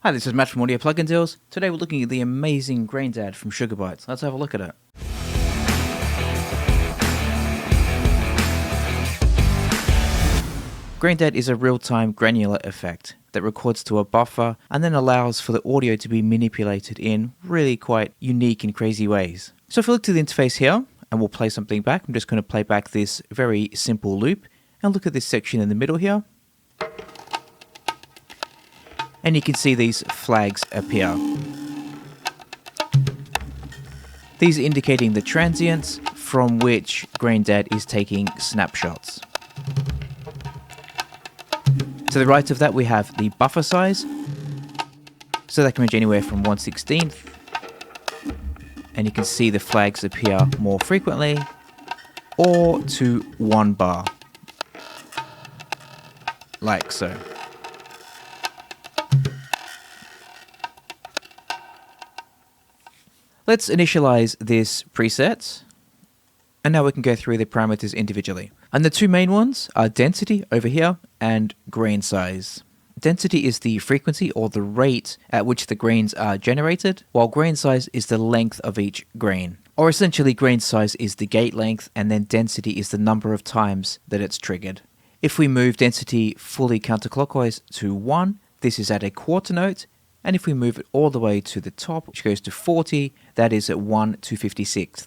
Hi, this is Matt from Audio Plugin Deals. Today we're looking at the amazing Graindad from Bytes. Let's have a look at it. Graindad is a real-time granular effect that records to a buffer and then allows for the audio to be manipulated in really quite unique and crazy ways. So if we look to the interface here, and we'll play something back, I'm just going to play back this very simple loop, and look at this section in the middle here. And you can see these flags appear. These are indicating the transients from which Graindad is taking snapshots. To the right of that we have the buffer size. So that can range anywhere from 1/16. And you can see the flags appear more frequently, or to 1 bar. Like so. Let's initialize this preset, and now we can go through the parameters individually. And the two main ones are density over here and grain size. Density is the frequency or the rate at which the grains are generated, while grain size is the length of each grain. Or essentially grain size is the gate length, and then density is the number of times that it's triggered. If we move density fully counterclockwise to 1, this is at a quarter note. And if we move it all the way to the top, which goes to 40, that is at 1/256.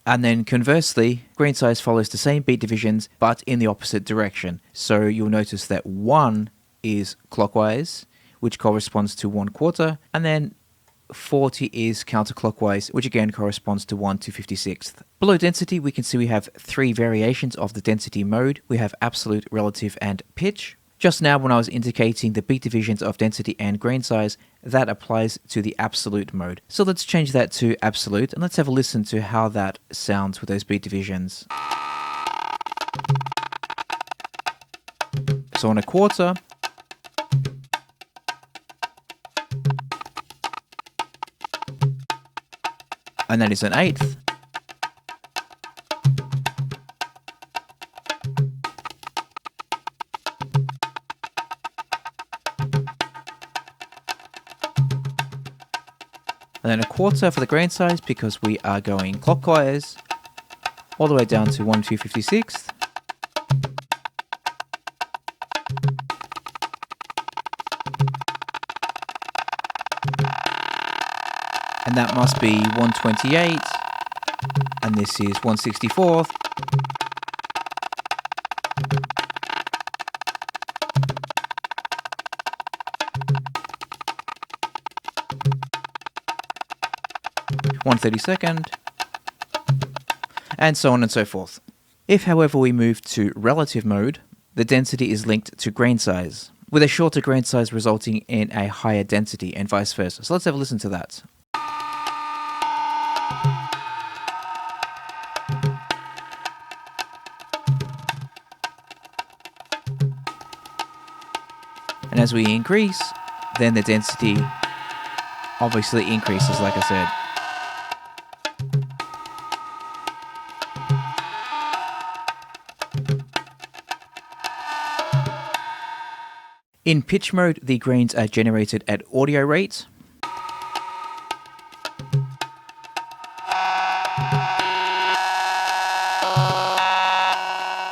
And then conversely, grain size follows the same beat divisions, but in the opposite direction. So you'll notice that 1 is clockwise, which corresponds to 1/4, and then 40 is counterclockwise, which again corresponds to 1/256. Below density, we can see we have 3 variations of the density mode. We have absolute, relative, and pitch. Just now when I was indicating the beat divisions of density and grain size, that applies to the absolute mode. So let's change that to absolute, and let's have a listen to how that sounds with those beat divisions. So on a quarter, and that is an eighth, and then a quarter for the grain size because we are going clockwise all the way down to 1/256. And that must be 1/28, and this is 1/64. (1/32), and so on and so forth. If, however, we move to relative mode, the density is linked to grain size, with a shorter grain size resulting in a higher density, and vice versa. So let's have a listen to that. And as we increase, then the density obviously increases, like I said. In pitch mode, the grains are generated at audio rate.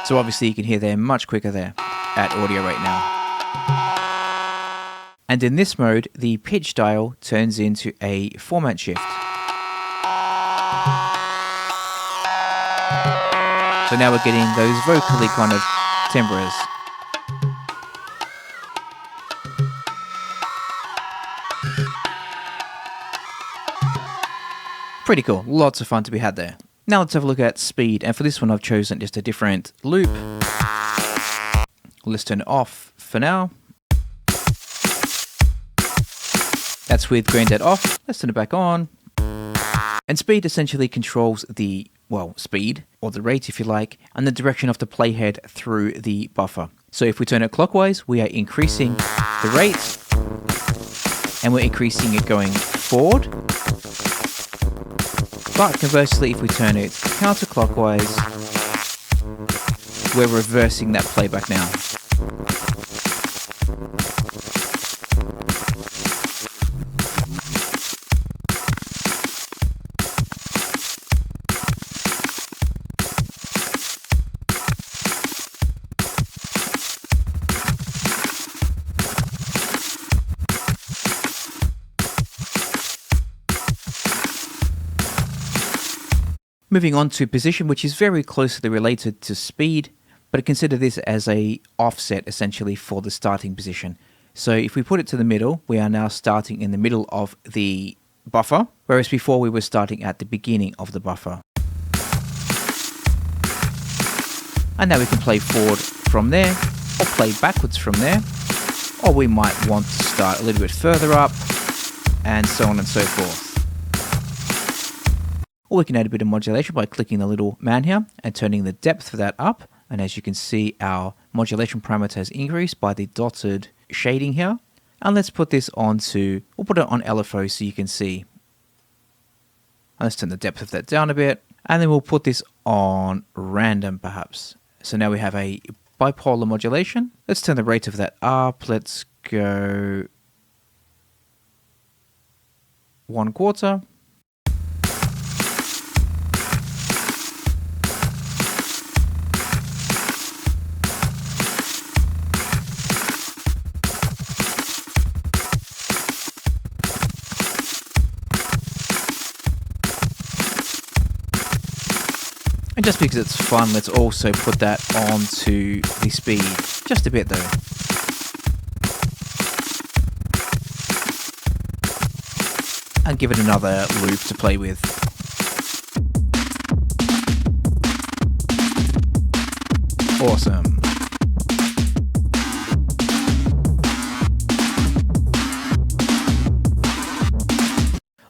So obviously you can hear they're much quicker there at audio rate now. And in this mode, the pitch dial turns into a format shift. So now we're getting those vocally kind of timbres. Pretty cool, lots of fun to be had there. Now let's have a look at speed, and for this one I've chosen just a different loop. Let's turn it off for now. That's with Graindad off. Let's turn it back on. And speed essentially controls the, speed, or the rate if you like, and the direction of the playhead through the buffer. So if we turn it clockwise, we are increasing the rate, and we're increasing it going forward. But conversely, if we turn it counterclockwise, we're reversing that playback now. Moving on to position, which is very closely related to speed, but consider this as a offset essentially for the starting position. So if we put it to the middle, we are now starting in the middle of the buffer, whereas before we were starting at the beginning of the buffer. And now we can play forward from there, or play backwards from there, or we might want to start a little bit further up, and so on and so forth. Or we can add a bit of modulation by clicking the little man here and turning the depth of that up. And as you can see, our modulation parameter has increased by the dotted shading here. And let's put this we'll put it on LFO so you can see. And let's turn the depth of that down a bit. And then we'll put this on random perhaps. So now we have a bipolar modulation. Let's turn the rate of that up. Let's go 1/4. And just because it's fun, let's also put that onto the speed. Just a bit though. And give it another loop to play with. Awesome.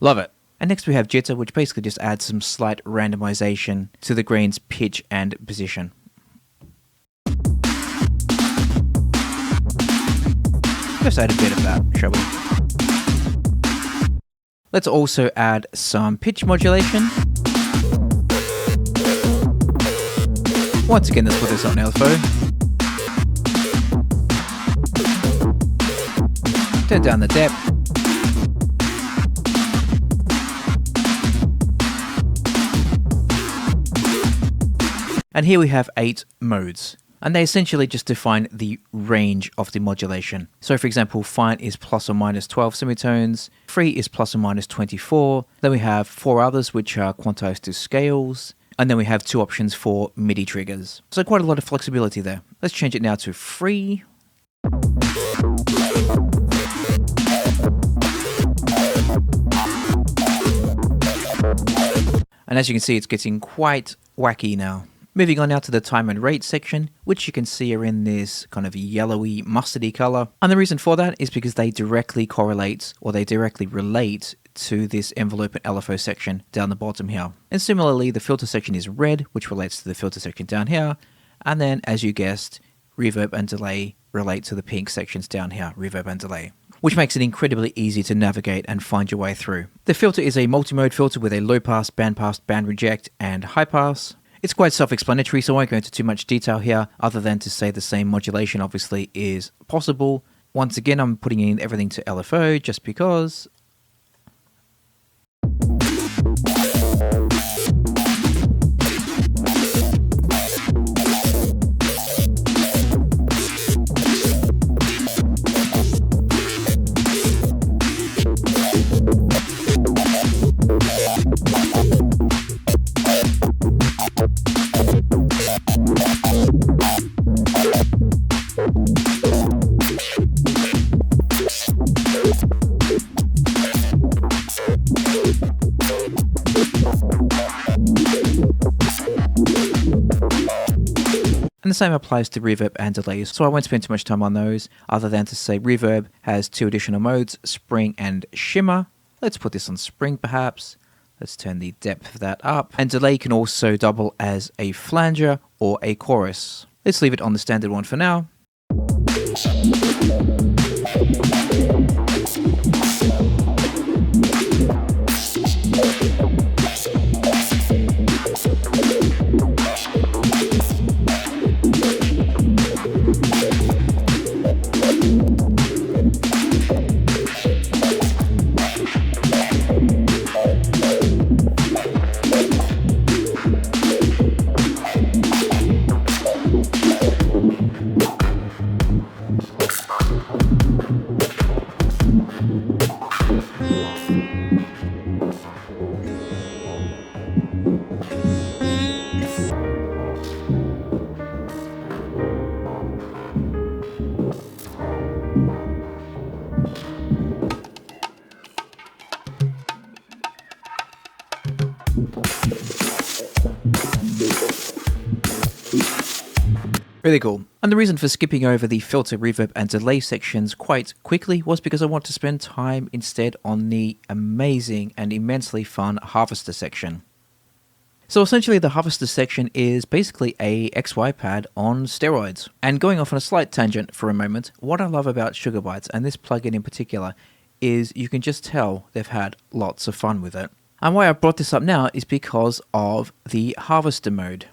Love it. And next we have jitter, which basically just adds some slight randomization to the grain's pitch and position. Just add a bit of that, shall we? Let's also add some pitch modulation. Once again, let's put this on LFO. Turn down the depth. And here we have 8 modes, and they essentially just define the range of the modulation. So for example, fine is plus or minus 12 semitones, free is plus or minus 24, then we have 4 others which are quantized to scales, and then we have 2 options for MIDI triggers. So quite a lot of flexibility there. Let's change it now to free. And as you can see, it's getting quite wacky now. Moving on now to the time and rate section, which you can see are in this kind of yellowy, mustardy color. And the reason for that is because they directly correlate, or they directly relate to this envelope and LFO section down the bottom here. And similarly, the filter section is red, which relates to the filter section down here. And then, as you guessed, reverb and delay relate to the pink sections down here, reverb and delay, which makes it incredibly easy to navigate and find your way through. The filter is a multi-mode filter with a low pass, band reject, and high pass. It's quite self-explanatory, so I won't go into too much detail here, other than to say the same modulation obviously is possible. Once again, I'm putting in everything to LFO just because. And the same applies to reverb and delays, so I won't spend too much time on those, other than to say reverb has 2 additional modes, spring and shimmer. Let's put this on spring perhaps. Let's turn the depth of that up. And delay can also double as a flanger or a chorus. Let's leave it on the standard one for now. Really cool. And the reason for skipping over the filter, reverb, and delay sections quite quickly was because I want to spend time instead on the amazing and immensely fun harvester section. So essentially the harvester section is basically a XY pad on steroids. And going off on a slight tangent for a moment, what I love about Sugar Bytes, and this plugin in particular, is you can just tell they've had lots of fun with it. And why I brought this up now is because of the harvester mode.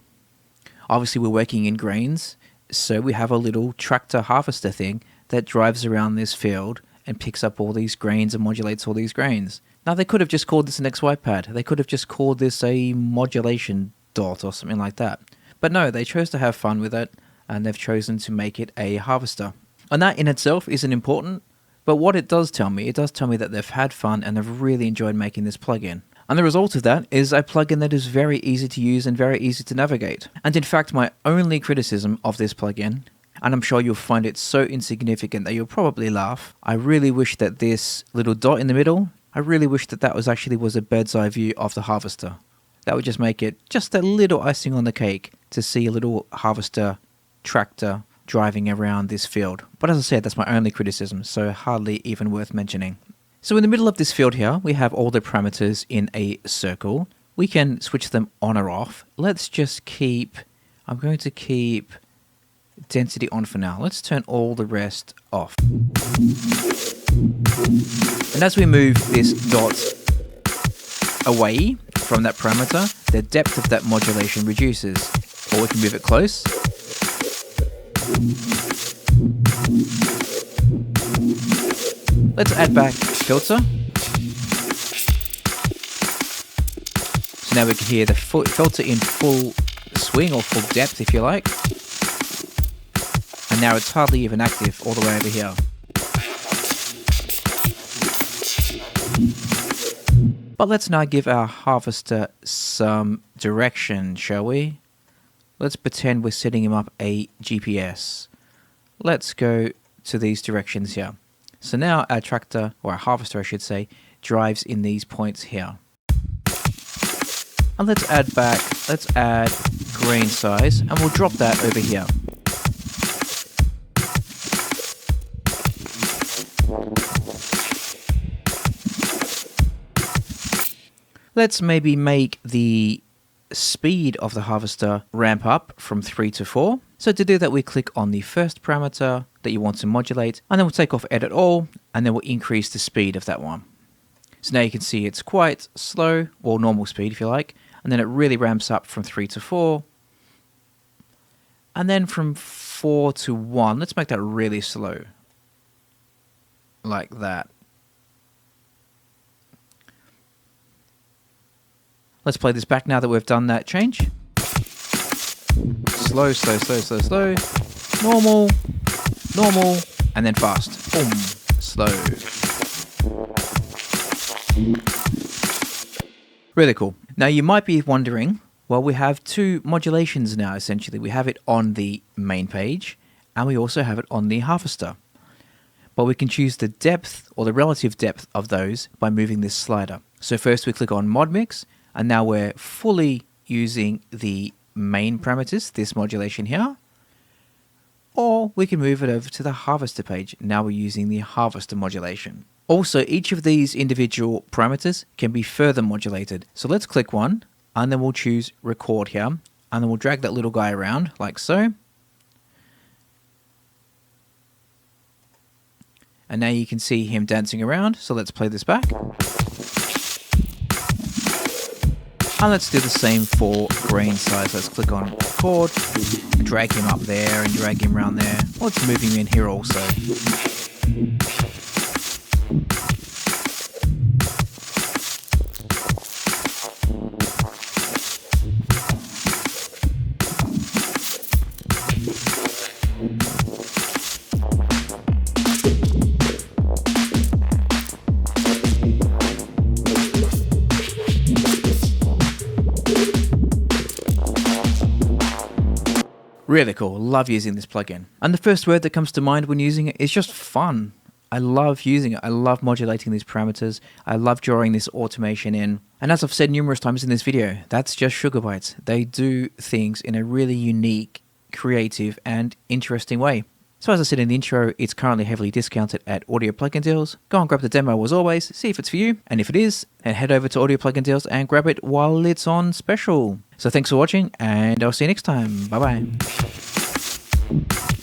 Obviously we're working in grains, so we have a little tractor harvester thing that drives around this field and picks up all these grains and modulates all these grains. Now they could have just called this an XY pad. They could have just called this a modulation dot or something like that. But no, they chose to have fun with it, and they've chosen to make it a harvester. And that in itself isn't important, but what it does tell me that they've had fun and they've really enjoyed making this plugin. And the result of that is a plugin that is very easy to use and very easy to navigate. And in fact, my only criticism of this plugin, and I'm sure you'll find it so insignificant that you'll probably laugh, I really wish that this little dot in the middle, I really wish that that was a bird's eye view of the harvester. That would just make it just a little icing on the cake to see a little harvester tractor driving around this field. But as I said, that's my only criticism, so hardly even worth mentioning. So in the middle of this field here, we have all the parameters in a circle. We can switch them on or off. Let's just keep, I'm going to keep density on for now. Let's turn all the rest off. And as we move this dot away from that parameter, the depth of that modulation reduces. Or we can move it close. Let's add back filter. So now we can hear the filter in full swing or full depth if you like. And now it's hardly even active all the way over here. But let's now give our harvester some direction, shall we? Let's pretend we're setting him up a GPS. Let's go to these directions here. So now our tractor, or our harvester I should say, drives in these points here. And let's add grain size, and we'll drop that over here. Let's maybe make the speed of the harvester ramp up from 3 to 4. So to do that, we click on the first parameter that you want to modulate, and then we'll take off edit all, and then we'll increase the speed of that one. So now you can see it's quite slow, or normal speed if you like, and then it really ramps up from 3 to 4. And then from 4 to 1, let's make that really slow. Like that. Let's play this back now that we've done that change. Slow, slow, slow, slow, slow. Normal, normal, and then fast. Boom, slow. Really cool. Now you might be wondering, well, we have two modulations now essentially. We have it on the main page, and we also have it on the harvester. But we can choose the depth or the relative depth of those by moving this slider. So first we click on Mod Mix, and now we're fully using the main parameters, this modulation here. Or we can move it over to the harvester page. Now we're using the harvester modulation. Also, each of these individual parameters can be further modulated. So let's click one, and then we'll choose record here, and then we'll drag that little guy around like so. And now you can see him dancing around. So let's play this back. And let's do the same for grain size. Let's click on record, drag him up there and drag him around there. Let's move him in here also. Really cool. Love using this plugin. And the first word that comes to mind when using it is just fun. I love using it. I love modulating these parameters. I love drawing this automation in. And as I've said numerous times in this video, that's just Sugar Bytes. They do things in a really unique, creative and interesting way. So as I said in the intro, it's currently heavily discounted at Audio Plugin Deals. Go and grab the demo as always, see if it's for you, and if it is, then head over to Audio Plugin Deals and grab it while it's on special. So thanks for watching, and I'll see you next time. Bye bye.